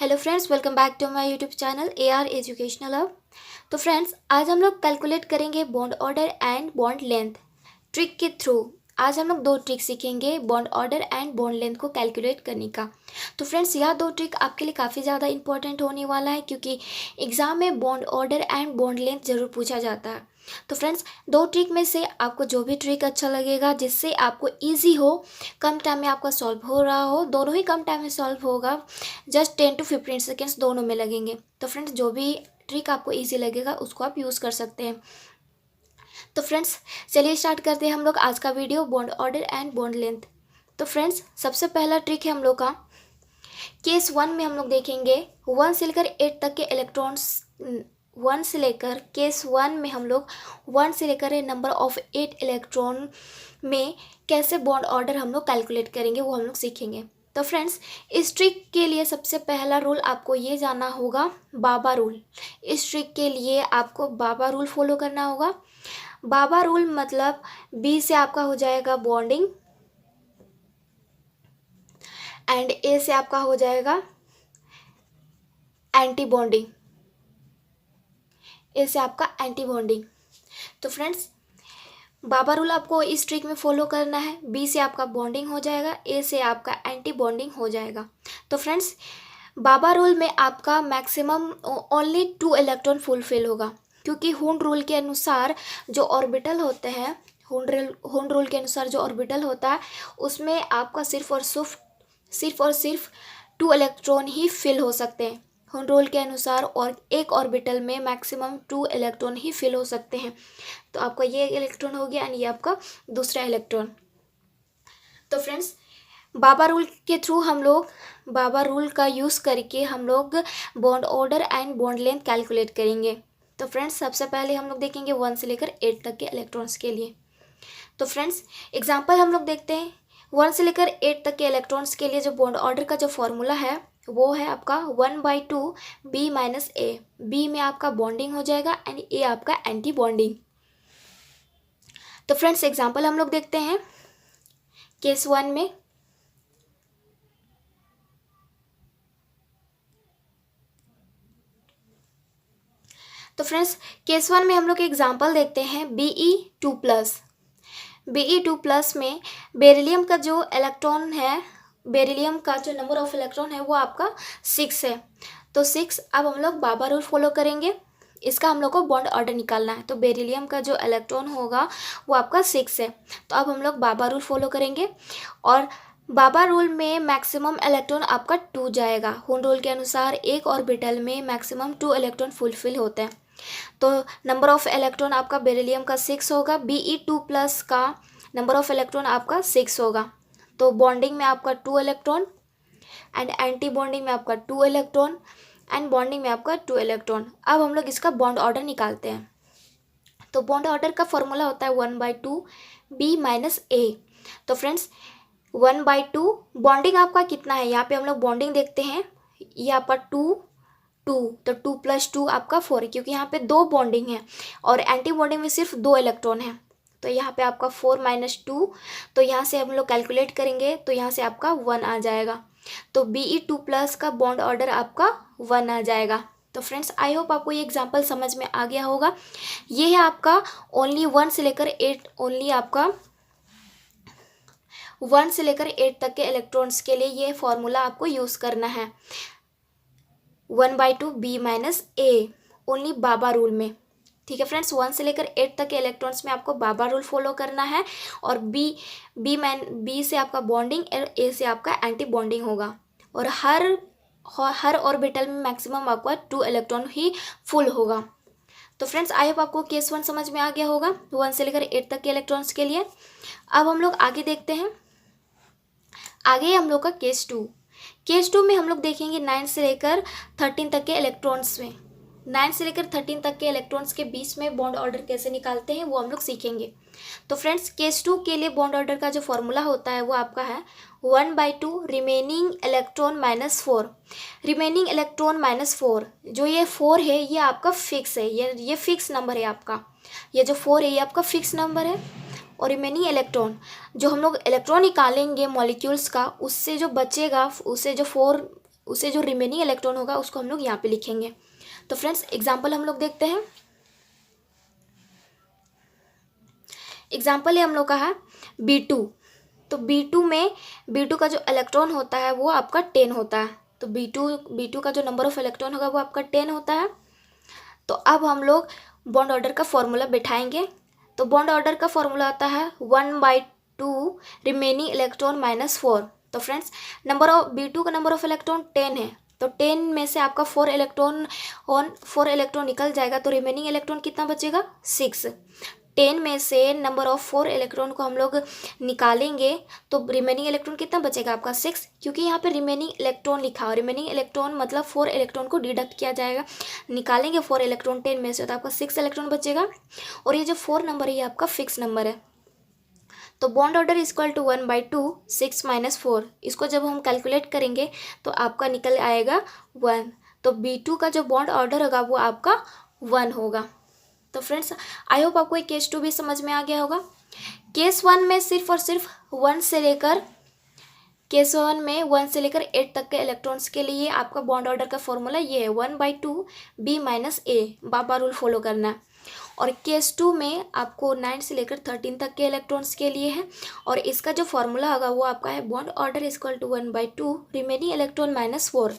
Hello friends, welcome back to my YouTube channel AR educational hub. तो friends, आज हम लोग कैलकुलेट करेंगे bond order and bond length trick के through. आज हम लोग दो ट्रिक सीखेंगे bond order and bond length को कैलकुलेट करने का। तो फ्रेंड्स, यह दो ट्रिक आपके लिए काफ़ी ज़्यादा इंपॉर्टेंट होने वाला है, क्योंकि एग्ज़ाम में bond order and bond length ज़रूर पूछा जाता है। तो फ्रेंड्स, दो ट्रिक में से आपको जो भी ट्रिक अच्छा लगेगा, जिससे आपको ईजी हो, कम टाइम में आपका सॉल्व हो रहा हो, दोनों ही कम टाइम में सॉल्व होगा, जस्ट 10 to 15 सेकेंड्स दोनों में लगेंगे। तो फ्रेंड्स, जो भी ट्रिक आपको ईजी लगेगा उसको आप यूज़ कर सकते हैं। तो फ्रेंड्स, चलिए स्टार्ट करते हैं हम लोग आज का video bond order and bond length. तो फ्रेंड्स, सबसे पहला ट्रिक है हम लोग का केस 1 में हम लोग देखेंगे 1 से लेकर 8 तक के इलेक्ट्रॉन्स। 1 से लेकर केस 1 में हम लोग 1 से लेकर नंबर ऑफ 8 इलेक्ट्रॉन में कैसे बॉन्ड ऑर्डर हम लोग कैलकुलेट करेंगे, वो हम लोग सीखेंगे। तो फ्रेंड्स, इस ट्रिक के लिए सबसे पहला रूल आपको ये जानना होगा, बाबा रूल। इस ट्रिक के लिए आपको बाबा रूल फॉलो करना होगा। बाबा रूल मतलब बी से आपका हो जाएगा बॉन्डिंग एंड ए से आपका हो जाएगा एंटी बॉन्डिंग। ए से आपका एंटी बॉन्डिंग। तो फ्रेंड्स, बाबा रूल आपको इस ट्रिक में फॉलो करना है। बी से आपका बॉन्डिंग हो जाएगा, ए से आपका एंटी बॉन्डिंग हो जाएगा। तो फ्रेंड्स, बाबा रूल में आपका मैक्सिमम ओनली 2 इलेक्ट्रॉन फुलफिल होगा, क्योंकि हुंड रूल के अनुसार जो ऑर्बिटल होते हैं, हुंड रूल के अनुसार जो ऑर्बिटल होता है उसमें आपका सिर्फ और सिर्फ 2 इलेक्ट्रॉन ही फिल हो सकते हैं हुंड रूल के अनुसार, और एक ऑर्बिटल में मैक्सिमम 2 इलेक्ट्रॉन ही फिल हो सकते हैं। तो आपका ये इलेक्ट्रॉन हो गया एंड ये आपका दूसरा इलेक्ट्रॉन। तो फ्रेंड्स, बाबा रूल के थ्रू हम लोग बाबा रूल का यूज़ करके हम लोग bond order and bond length calculate करेंगे। तो फ्रेंड्स, सबसे पहले हम लोग देखेंगे 1 से लेकर 8 तक के इलेक्ट्रॉन्स के लिए। तो फ्रेंड्स, एग्जांपल हम लोग देखते हैं। 1 से लेकर 8 तक के इलेक्ट्रॉन्स के लिए जो बॉन्ड ऑर्डर का जो फॉर्मूला है वो है आपका 1/2 B माइनस ए। बी में आपका बॉन्डिंग हो जाएगा एंड ए आपका एंटी बॉन्डिंग। तो फ्रेंड्स, एग्जांपल हम लोग देखते हैं केस 1 में। तो फ्रेंड्स, केस 1 में हम लोग एग्जांपल देखते हैं Be2+। Be2+ में बेरिलियम का जो इलेक्ट्रॉन है, बेरिलियम का जो नंबर ऑफ इलेक्ट्रॉन है वो आपका 6 है। तो 6, अब हम लोग बाबा रूल फॉलो करेंगे। इसका हम लोग को बॉन्ड ऑर्डर निकालना है। तो बेरिलियम का जो इलेक्ट्रॉन होगा वो आपका 6 है। तो अब हम लोग बाबा रूल फॉलो करेंगे, और बाबा रूल में मैक्सिमम इलेक्ट्रॉन आपका 2 जाएगा। हुंड रूल के अनुसार एक ऑर्बिटल में मैक्सिमम 2 इलेक्ट्रॉन फुलफिल होते हैं। तो नंबर ऑफ इलेक्ट्रॉन आपका बेरिलियम का 6 होगा, Be2+ का नंबर ऑफ इलेक्ट्रॉन आपका 6 होगा। तो बॉन्डिंग में आपका 2 इलेक्ट्रॉन एंड एंटी बॉन्डिंग में आपका 2 इलेक्ट्रॉन एंड बॉन्डिंग में आपका 2 इलेक्ट्रॉन। अब हम लोग इसका बॉन्ड ऑर्डर निकालते हैं। तो बॉन्ड ऑर्डर का फॉर्मूला होता है 1/2 B माइनस ए। तो फ्रेंड्स, 1/2 बॉन्डिंग आपका कितना है, यहाँ पे हम लोग बॉन्डिंग देखते हैं। ये आपका 2 तो 2 + 2 आपका 4 है, क्योंकि यहाँ पे 2 बॉन्डिंग है और एंटी बॉन्डिंग में सिर्फ 2 इलेक्ट्रॉन है। तो यहाँ पे आपका 4 - 2, तो यहाँ से हम लोग कैलकुलेट करेंगे तो यहाँ से आपका 1 आ जाएगा। तो Be2+ का बॉन्ड ऑर्डर आपका 1 आ जाएगा। तो फ्रेंड्स, आई होप आपको ये एग्जांपल समझ में आ गया होगा। ये है आपका ओनली 1 से लेकर 8, ओनली आपका 1 से लेकर 8 तक के इलेक्ट्रॉन्स के लिए ये फॉर्मूला आपको यूज़ करना है। 1/2 B माइनस ए, ओनली बाबा रूल में। ठीक है फ्रेंड्स, 1 से लेकर 8 तक के इलेक्ट्रॉन्स में आपको बाबा रूल फॉलो करना है, और बी से आपका बॉन्डिंग और ए से आपका एंटी बॉन्डिंग होगा, और हर ऑर्बिटल में मैक्सिमम आपका 2 इलेक्ट्रॉन ही फुल होगा। तो फ्रेंड्स, आई होप आपको केस 1 समझ में आ गया होगा 1 से लेकर 8 तक के इलेक्ट्रॉन्स के लिए। अब हम लोग आगे देखते हैं। आगे हम लोग का केस 2। केस 2 में हम लोग देखेंगे 9 से लेकर 13 तक के इलेक्ट्रॉन्स में। 9 से लेकर 13 तक के इलेक्ट्रॉन्स के बीच में बॉन्ड ऑर्डर कैसे निकालते हैं वो हम लोग सीखेंगे। तो फ्रेंड्स, केस 2 के लिए बॉन्ड ऑर्डर का जो फॉर्मूला होता है वो आपका है 1/2 remaining electron minus 4। Remaining electron minus 4, जो ये 4 है ये आपका फिक्स है, ये फिक्स नंबर है आपका। ये जो 4 है ये आपका फिक्स नंबर है, और रिमेनिंग इलेक्ट्रॉन जो हम लोग इलेक्ट्रॉन निकालेंगे मॉलिक्यूल्स का, उससे जो बचेगा, उससे जो 4 उसे जो रिमेनिंग इलेक्ट्रॉन होगा उसको हम लोग यहाँ पे लिखेंगे। तो फ्रेंड्स एग्जाम्पल हम लोग देखते हैं। एग्जाम्पल है हम लोग का है B2। तो B2 का जो इलेक्ट्रॉन होता है वो आपका 10 होता है। तो B2 का जो नंबर ऑफ इलेक्ट्रॉन होगा वो आपका 10 होता है। तो अब हम लोग बॉन्ड ऑर्डर का फॉर्मूला बैठाएंगे। तो बॉन्ड ऑर्डर का फॉर्मूला आता है 1/2 रिमेनिंग इलेक्ट्रॉन माइनस 4। तो फ्रेंड्स B2 का नंबर ऑफ इलेक्ट्रॉन 10 है। तो 10 में से आपका 4 इलेक्ट्रॉन निकल जाएगा। तो रिमेनिंग इलेक्ट्रॉन कितना बचेगा? 6। 10 में से नंबर ऑफ 4 इलेक्ट्रॉन को हम लोग निकालेंगे तो रिमेनिंग इलेक्ट्रॉन कितना बचेगा आपका? 6। क्योंकि यहाँ पे रिमेनिंग इलेक्ट्रॉन लिखा हो, रिमेनिंग इलेक्ट्रॉन मतलब 4 इलेक्ट्रॉन को डिडक्ट किया जाएगा। निकालेंगे 4 इलेक्ट्रॉन 10 में से तो आपका 6 इलेक्ट्रॉन बचेगा। और ये जो 4 नंबर है ये आपका फिक्स नंबर है। तो बॉन्ड ऑर्डर इक्वल टू 1/2 6 - 4। इसको जब हम कैलकुलेट करेंगे तो आपका निकल आएगा 1। तो B2 का जो बॉन्ड ऑर्डर होगा वो आपका 1 होगा। तो फ्रेंड्स आई होप आपको केस 2 भी समझ में आ गया होगा। केस 1 में सिर्फ और सिर्फ 1 से लेकर 8 तक के इलेक्ट्रॉन्स के लिए आपका बॉन्ड ऑर्डर का फॉर्मूला ये है 1/2 B - A। Baba rule follow करना है। और केस 2 में आपको 9 से लेकर 13 तक के इलेक्ट्रॉन्स के लिए है। और इसका जो फॉर्मूला होगा वो आपका है bond order equal to 1/2 remaining electron minus 4।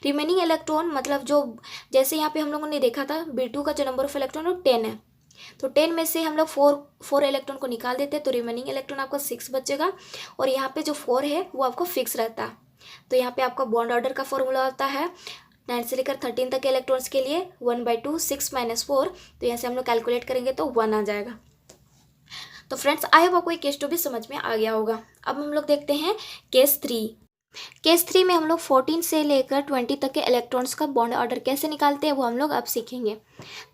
Remaining electron मतलब जो जैसे यहाँ पे हम लोगों ने देखा था B2 का जो नंबर ऑफ इलेक्ट्रॉन वो 10 है। तो 10 में से हम लोग 4 इलेक्ट्रॉन को निकाल देते हैं तो रिमेनिंग इलेक्ट्रॉन आपका 6 बचेगा। और यहाँ पे जो 4 है वो आपको फिक्स रहता है। तो यहाँ पे आपका बॉन्ड ऑर्डर का फॉर्मूला होता है 9 से लेकर 13 तक के इलेक्ट्रॉन्स के लिए 1/2 6 - 4। तो यहाँ से हम लोग कैलकुलेट करेंगे तो 1 आ जाएगा। तो फ्रेंड्स आई होप आपको ये केस 2 भी समझ में आ गया होगा। अब हम लोग देखते हैं केस 3। केस 3 में हम लोग 14 से लेकर 20 तक के इलेक्ट्रॉन्स का बॉन्ड ऑर्डर कैसे निकालते हैं वो हम लोग अब सीखेंगे।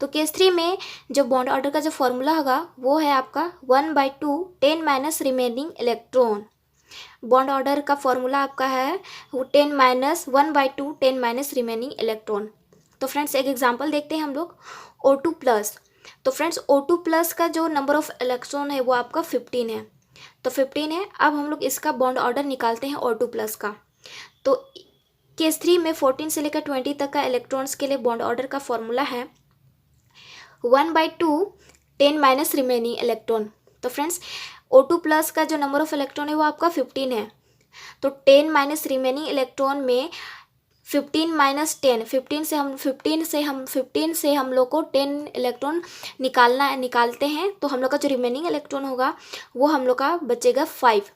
तो केस 3 में जो बॉन्ड ऑर्डर का जो फॉर्मूला होगा वो है आपका 1/2 10 - रिमेनिंग इलेक्ट्रॉन। बॉन्ड ऑर्डर का फॉर्मूला आपका है 1/2 10 - रिमेनिंग इलेक्ट्रॉन। तो फ्रेंड्स एक एग्जांपल देखते हैं हम लोग O2+। तो फ्रेंड्स O2+ का जो नंबर ऑफ इलेक्ट्रॉन है वो आपका 15 है। तो 15 है। अब हम लोग इसका बॉन्ड ऑर्डर निकालते हैं O2+ का। तो केस 3 में 14 से लेकर 20 तक का इलेक्ट्रॉन्स के लिए बॉन्ड ऑर्डर का फॉर्मूला है 1/2 10 - रिमेनिंग इलेक्ट्रॉन। तो फ्रेंड्स O2+ का जो नंबर ऑफ इलेक्ट्रॉन है वो आपका 15 है। तो 10 - रिमेनिंग इलेक्ट्रॉन में 15 - 10 15 से हम लोग को 10 इलेक्ट्रॉन निकालते हैं। तो हम लोग का जो रिमेनिंग इलेक्ट्रॉन होगा वो हम लोग का बचेगा 5।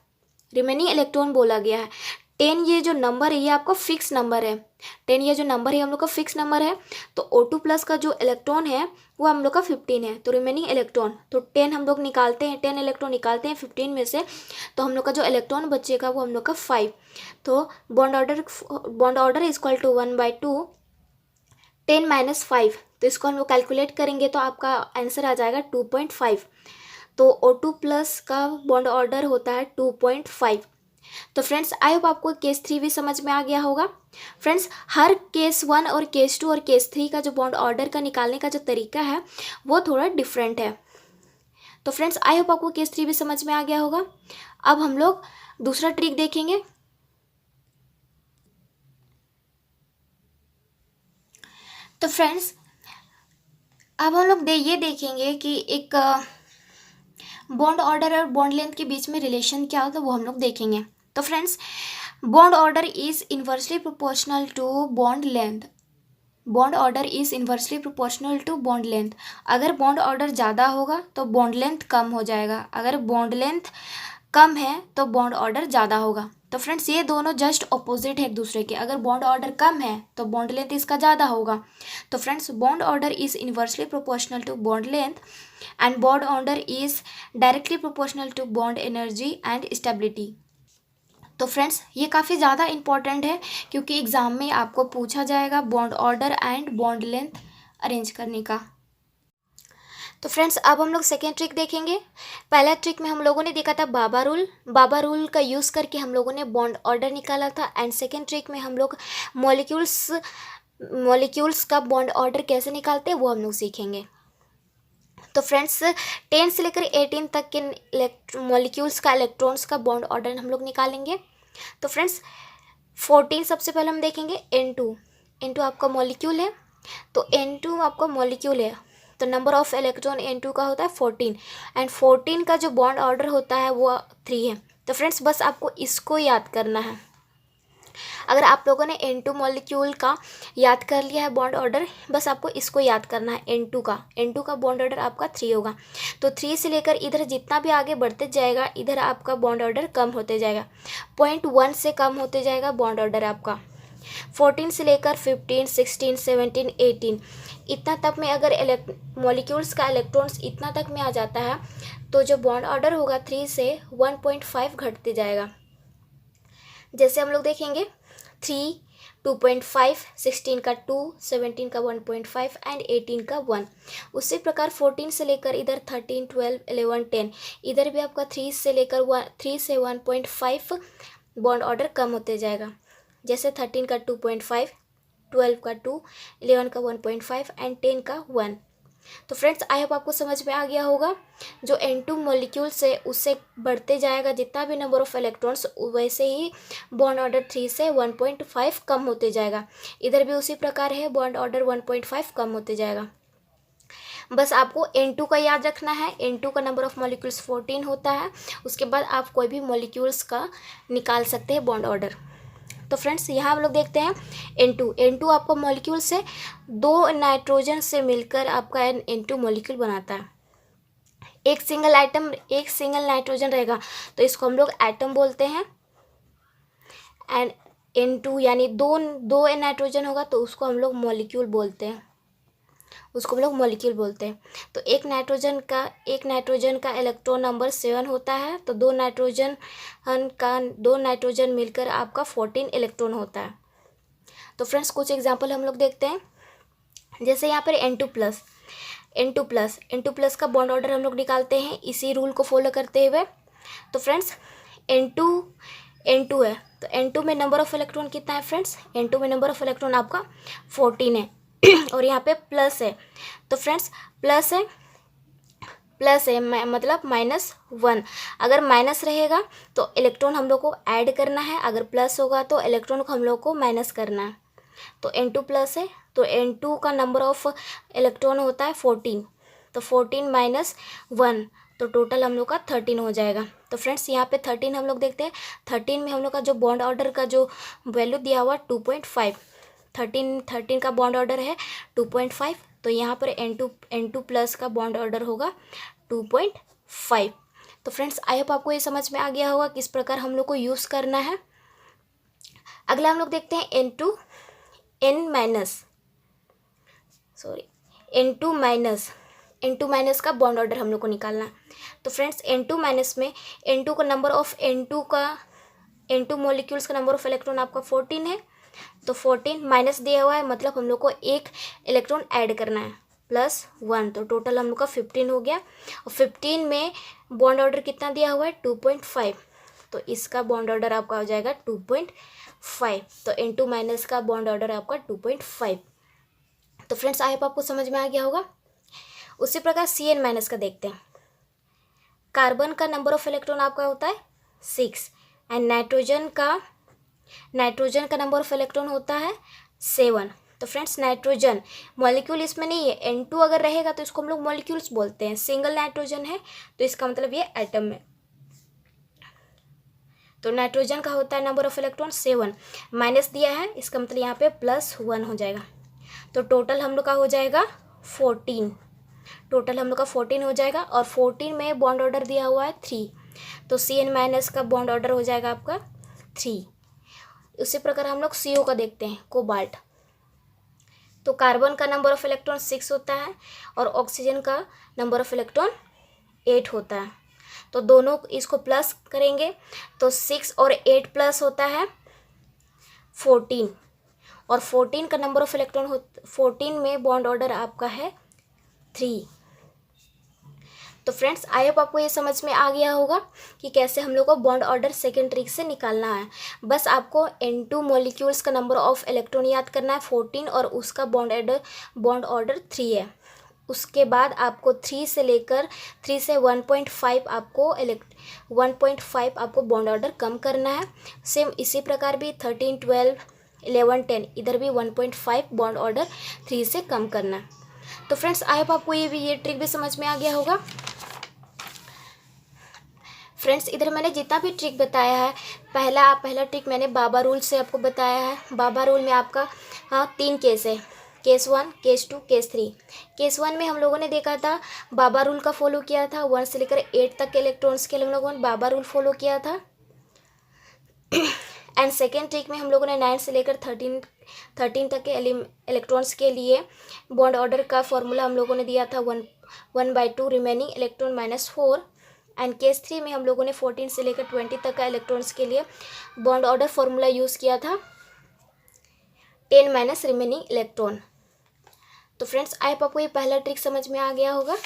रिमेनिंग इलेक्ट्रॉन बोला गया है 10। ये जो नंबर है ये आपका फिक्स नंबर है। 10 ये जो नंबर है हम लोग का फिक्स नंबर है। तो O2+ का जो इलेक्ट्रॉन है वो हम लोग का 15 है। तो रिमेनिंग इलेक्ट्रॉन तो 10 हम लोग निकालते हैं, 10 इलेक्ट्रॉन निकालते हैं 15 में से। तो हम लोग का जो इलेक्ट्रॉन बचेगा वो हम लोग का 5। तो बॉन्ड ऑर्डर इक्वल टू 1/2 10 - 5। तो इसको हम लोग कैलकुलेट करेंगे तो आपका आंसर आ जाएगा 2.5। तो O2+ का बॉन्ड ऑर्डर होता है 2.5। तो फ्रेंड्स आई होप आपको केस 3 भी समझ में आ गया होगा। फ्रेंड्स हर केस 1 और केस 2 और केस 3 का जो बॉन्ड ऑर्डर का निकालने का जो तरीका है वो थोड़ा डिफरेंट है। तो फ्रेंड्स आई होप आपको केस 3 भी समझ में आ गया होगा। अब हम लोग दूसरा ट्रिक देखेंगे। तो फ्रेंड्स अब हम लोग ये देखेंगे कि एक बॉन्ड ऑर्डर और बॉन्ड लेंथ के बीच में रिलेशन क्या होता है वो हम लोग देखेंगे। तो friends bond order is inversely proportional to bond length. Bond order is inversely proportional to bond length. अगर बॉन्ड ऑर्डर ज़्यादा होगा तो बॉन्ड लेंथ कम हो जाएगा, अगर बॉन्ड लेंथ कम है तो बॉन्ड ऑर्डर ज़्यादा होगा। तो फ्रेंड्स ये दोनों जस्ट ऑपोजिट है एक दूसरे के। अगर बॉन्ड ऑर्डर कम है तो बॉन्ड लेंथ इसका ज़्यादा होगा। तो friends bond order is inversely proportional to bond length and bond order is directly proportional to bond energy and stability. तो फ्रेंड्स ये काफ़ी ज़्यादा इंपॉर्टेंट है क्योंकि एग्ज़ाम में आपको पूछा जाएगा bond order and bond length arrange करने का। तो फ्रेंड्स अब हम लोग सेकेंड ट्रिक देखेंगे। पहला ट्रिक में हम लोगों ने देखा था बाबा रूल का यूज़ करके हम लोगों ने बॉन्ड ऑर्डर निकाला था। एंड सेकेंड ट्रिक में हम लोग मॉलिक्यूल्स का बॉन्ड ऑर्डर कैसे निकालते हैं वो हम लोग सीखेंगे। तो फ्रेंड्स 10 से लेकर 18 तक के मॉलिक्यूल्स का इलेक्ट्रॉन्स का बॉन्ड ऑर्डर हम लोग निकालेंगे। तो फ्रेंड्स 14 सबसे पहले हम देखेंगे N2। N2 आपका मॉलिक्यूल है, तो N2 आपका मॉलिक्यूल है, तो नंबर ऑफ इलेक्ट्रॉन N2 का होता है 14, एंड 14 का जो बॉन्ड ऑर्डर होता है वो 3 है। तो फ्रेंड्स बस आपको इसको याद करना है। अगर आप लोगों ने N2 मॉलिक्यूल का याद कर लिया है बॉन्ड ऑर्डर, बस आपको इसको याद करना है। N2 का बॉन्ड ऑर्डर आपका 3 होगा, तो 3 से लेकर इधर जितना भी आगे बढ़ते जाएगा, इधर आपका बॉन्ड ऑर्डर कम होते जाएगा, 0.1 से कम होते जाएगा बॉन्ड ऑर्डर आपका। 14 से लेकर 15, 16, 17, 18 इतना तक में अगर मॉलिक्यूल्स का इलेक्ट्रॉन्स इतना तक में आ जाता है, तो जो बॉन्ड ऑर्डर होगा 3 से 1.5 घटते जाएगा। जैसे हम लोग देखेंगे 3, 2.5, 16 का 2, 17 का 1.5 एंड 18 का 1। उसी प्रकार 14 से लेकर इधर 13, 12, 11, 10 इधर भी आपका 3 से लेकर 3 से 1.5 बॉन्ड ऑर्डर कम होते जाएगा। जैसे 13 का 2.5, 12 का 2, 11 का 1.5 एंड 10 का 1। तो फ्रेंड्स आई होप आपको समझ में आ गया होगा। जो N2 मॉलिक्यूल से उससे बढ़ते जाएगा जितना भी नंबर ऑफ इलेक्ट्रॉन्स, वैसे ही बॉन्ड ऑर्डर 3 से 1.5 कम होते जाएगा। इधर भी उसी प्रकार है, बॉन्ड ऑर्डर 1.5 कम होते जाएगा। बस आपको N2 का याद रखना है। N2 का नंबर ऑफ मॉलिक्यूल्स 14 होता है। उसके बाद आप कोई भी मॉलिक्यूल्स का निकाल सकते हैं बॉन्ड ऑर्डर। तो फ्रेंड्स यहाँ हम लोग देखते हैं N2 आपका मॉलिक्यूल से 2 नाइट्रोजन से मिलकर आपका N2 मॉलिक्यूल बनाता है। एक सिंगल नाइट्रोजन रहेगा तो इसको हम लोग एटम बोलते हैं, एंड N2 यानी दो नाइट्रोजन होगा तो उसको हम लोग मॉलिक्यूल बोलते हैं, तो एक नाइट्रोजन का इलेक्ट्रॉन नंबर 7 होता है, तो दो नाइट्रोजन मिलकर आपका 14 इलेक्ट्रॉन होता है। तो फ्रेंड्स कुछ एग्जांपल हम लोग देखते हैं। जैसे यहाँ पर N2 प्लस का बॉन्ड ऑर्डर हम लोग निकालते हैं इसी रूल को फॉलो करते हुए। तो फ्रेंड्स N2 है, तो N2 में नंबर ऑफ इलेक्ट्रॉन कितना है फ्रेंड्स? N2 में नंबर ऑफ इलेक्ट्रॉन आपका 14 है और यहाँ पे प्लस है, तो फ्रेंड्स प्लस है मतलब -1। अगर माइनस रहेगा तो इलेक्ट्रॉन हम लोग को ऐड करना है, अगर प्लस होगा तो इलेक्ट्रॉन को हम लोग को माइनस करना है। तो N2 प्लस है, तो N2 का नंबर ऑफ इलेक्ट्रॉन होता है 14, तो 14 - 1 तो टोटल हम लोग का 13 हो जाएगा। तो फ्रेंड्स यहाँ पे 13 हम लोग देखते हैं। 13 में हम लोग का जो बॉन्ड ऑर्डर का जो वैल्यू दिया हुआ 2.5, 13 का बॉन्ड ऑर्डर है 2.5, तो यहाँ पर N2 प्लस का बॉन्ड ऑर्डर होगा 2.5। तो फ्रेंड्स आई होप आपको ये समझ में आ गया होगा किस प्रकार हम लोग को यूज़ करना है। अगला हम लोग देखते हैं N2 माइनस का बॉन्ड ऑर्डर हम लोग को निकालना है। तो फ्रेंड्स N2 माइनस में N2 का नंबर ऑफ N2 मॉलिक्यूल्स का नंबर ऑफ इलेक्ट्रॉन आपका 14 है, तो 14 माइनस दिया हुआ है मतलब हम लोग को एक इलेक्ट्रॉन ऐड करना है +1, तो टोटल हम लोग का 15 हो गया। और 15 में बॉन्ड ऑर्डर कितना दिया हुआ है 2.5, तो इसका बॉन्ड ऑर्डर आपका हो जाएगा 2.5, तो N2 माइनस का बॉन्ड ऑर्डर आपका 2.5। तो फ्रेंड्स आई होप आपको समझ में आ गया होगा। उसी प्रकार Cn माइनस का देखते हैं। कार्बन का नंबर ऑफ इलेक्ट्रॉन आपका होता है 6, एंड नाइट्रोजन का नंबर ऑफ इलेक्ट्रॉन होता है 7। तो फ्रेंड्स नाइट्रोजन मॉलिक्यूल इसमें नहीं है, N2 अगर रहेगा तो इसको हम लोग मॉलिक्यूल्स बोलते हैं, सिंगल नाइट्रोजन है तो इसका मतलब ये एटम है। तो नाइट्रोजन का होता है नंबर ऑफ इलेक्ट्रॉन 7, माइनस दिया है इसका मतलब यहाँ पे +1 हो जाएगा, तो टोटल हम लोग का हो जाएगा 14। हो जाएगा, और 14 में बॉन्ड ऑर्डर दिया हुआ है 3, तो Cn माइनस का बॉन्ड ऑर्डर हो जाएगा आपका 3। उसी प्रकार हम लोग CO का देखते हैं, कोबाल्ट। तो कार्बन का नंबर ऑफ इलेक्ट्रॉन 6 होता है और ऑक्सीजन का नंबर ऑफ इलेक्ट्रॉन 8 होता है, तो दोनों इसको प्लस करेंगे तो 6 और 8 प्लस होता है 14, और 14 का नंबर ऑफ इलेक्ट्रॉन 14 में बॉन्ड ऑर्डर आपका है 3। तो फ्रेंड्स आई होप आपको ये समझ में आ गया होगा कि कैसे हम लोग को बॉन्ड ऑर्डर सेकेंड ट्रिक से निकालना है। बस आपको N2 मॉलिक्यूल्स का नंबर ऑफ इलेक्ट्रॉन याद करना है 14, और उसका बॉन्ड ऑर्डर 3 है। उसके बाद आपको 3 से लेकर 3 से 1.5 आपको बॉन्ड ऑर्डर कम करना है। सेम इसी प्रकार भी 13, 12, 11, 10 इधर भी 1.5 बॉन्ड ऑर्डर 3 से कम करना है। तो फ्रेंड्स आई होप आपको ये ट्रिक भी समझ में आ गया होगा। फ्रेंड्स इधर मैंने जितना भी ट्रिक बताया है, पहला ट्रिक मैंने बाबा रूल से आपको बताया है। बाबा रूल में आपका 3 केस है, केस 1, केस 2, केस 3। केस 1 में हम लोगों ने देखा था बाबा रूल का फॉलो किया था, 1 से लेकर 8 तक के इलेक्ट्रॉन्स के लिए हम लोगों ने बाबा रूल फॉलो किया था। एंड सेकेंड ट्रिक में हम लोगों ने 9 से लेकर 13 तक के इलेक्ट्रॉन्स के लिए बॉन्ड ऑर्डर का फॉर्मूला हम लोगों ने दिया था 1/2 रिमेनिंग इलेक्ट्रॉन -4। एंड केस 3 में हम लोगों ने 14 से लेकर 20 तक का इलेक्ट्रॉन्स के लिए बॉन्ड ऑर्डर फॉर्मूला यूज़ किया था 10 - रिमेनिंग इलेक्ट्रॉन। तो फ्रेंड्स आई होप आपको ये पहला ट्रिक समझ में आ गया होगा।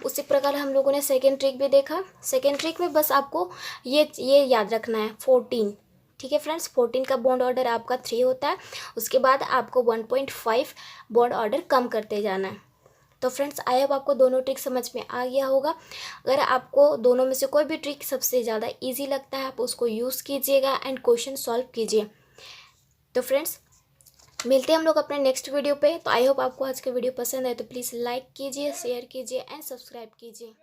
उसी प्रकार हम लोगों ने सेकेंड ट्रिक भी देखा। सेकेंड ट्रिक में बस आपको ये याद रखना है 14, ठीक है फ्रेंड्स। 14 का बॉन्ड ऑर्डर आपका 3 होता है, उसके बाद आपको 1.5 बॉन्ड ऑर्डर कम करते जाना है। तो फ्रेंड्स आई होप आपको दोनों ट्रिक समझ में आ गया होगा। अगर आपको दोनों में से कोई भी ट्रिक सबसे ज़्यादा इजी लगता है आप उसको यूज़ कीजिएगा एंड क्वेश्चन सॉल्व कीजिए। तो फ्रेंड्स मिलते हैं हम लोग अपने नेक्स्ट वीडियो पे। तो आई होप आपको आज का वीडियो पसंद आए तो प्लीज़ लाइक कीजिए, शेयर कीजिए एंड सब्सक्राइब कीजिए।